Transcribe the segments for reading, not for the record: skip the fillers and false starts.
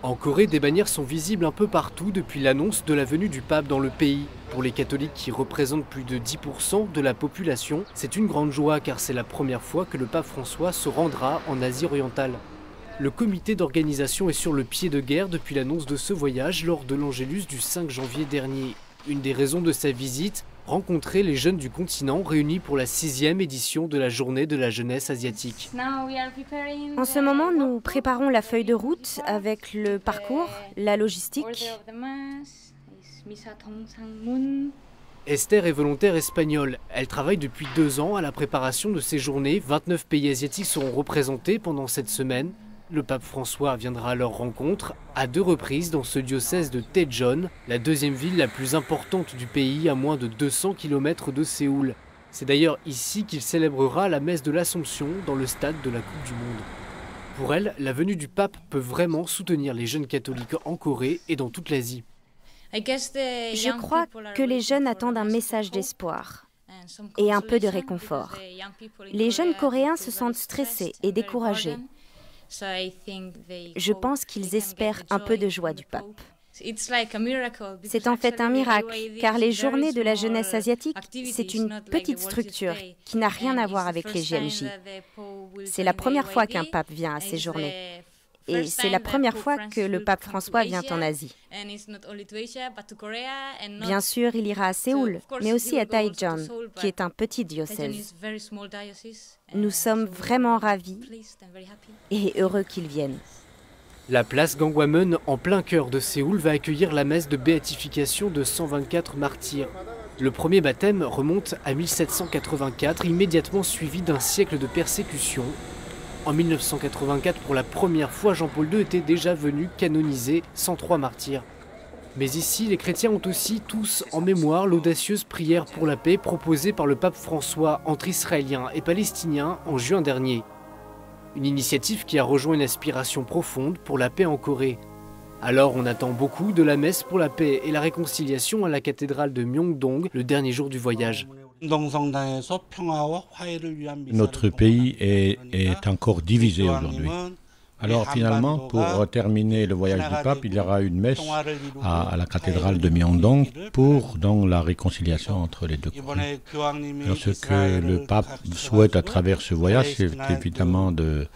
En Corée, des bannières sont visibles un peu partout depuis l'annonce de la venue du pape dans le pays. Pour les catholiques qui représentent plus de 10% de la population, c'est une grande joie car c'est la première fois que le pape François se rendra en Asie orientale. Le comité d'organisation est sur le pied de guerre depuis l'annonce de ce voyage lors de l'Angélus du 5 janvier dernier. Une des raisons de sa visite, rencontrer les jeunes du continent réunis pour la 6e édition de la Journée de la jeunesse asiatique. En ce moment, nous préparons la feuille de route avec le parcours, la logistique. Esther est volontaire espagnole. Elle travaille depuis 2 ans à la préparation de ces journées. 29 pays asiatiques seront représentés pendant cette semaine. Le pape François viendra à leur rencontre à 2 reprises dans ce diocèse de Daejeon, la 2e ville la plus importante du pays à moins de 200 km de Séoul. C'est d'ailleurs ici qu'il célébrera la messe de l'Assomption dans le stade de la Coupe du Monde. Pour elle, la venue du pape peut vraiment soutenir les jeunes catholiques en Corée et dans toute l'Asie. Je crois que les jeunes attendent un message d'espoir et un peu de réconfort. Les jeunes Coréens se sentent stressés et découragés. Je pense qu'ils espèrent un peu de joie du pape. C'est en fait un miracle, car les journées de la jeunesse asiatique, c'est une petite structure qui n'a rien à voir avec les JMJ. C'est la première fois qu'un pape vient à ces journées. Et c'est la première fois que le pape François vient en Asie. Bien sûr, il ira à Séoul, mais aussi à Daejeon, qui est un petit diocèse. Nous sommes vraiment ravis et heureux qu'il vienne. La place Gangwon-mun, en plein cœur de Séoul, va accueillir la messe de béatification de 124 martyrs. Le premier baptême remonte à 1784, immédiatement suivi d'un siècle de persécution. En 1984, pour la première fois, Jean-Paul II était déjà venu canoniser 103 martyrs. Mais ici, les chrétiens ont aussi tous en mémoire l'audacieuse prière pour la paix proposée par le pape François entre Israéliens et Palestiniens en juin dernier. Une initiative qui a rejoint une aspiration profonde pour la paix en Corée. Alors on attend beaucoup de la messe pour la paix et la réconciliation à la cathédrale de Myeongdong le dernier jour du voyage. Notre pays est encore divisé aujourd'hui. Alors finalement, pour terminer le voyage du pape, il y aura une messe à la cathédrale de Myeongdong pour donc la réconciliation entre les deux Corées. Alors, ce que le pape souhaite à travers ce voyage, c'est évidemment de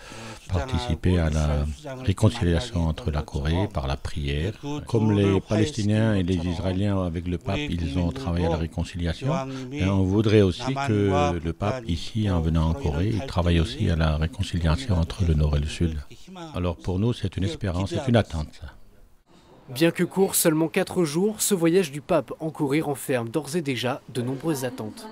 participer à la réconciliation entre la Corée par la prière. Comme les Palestiniens et les Israéliens avec le pape, ils ont travaillé à la réconciliation. Et on voudrait aussi que le pape, ici, en venant en Corée, il travaille aussi à la réconciliation entre le Nord et le Sud. Alors pour nous, c'est une espérance, c'est une attente. Bien que court, seulement 4 jours, ce voyage du pape en Corée renferme d'ores et déjà de nombreuses attentes.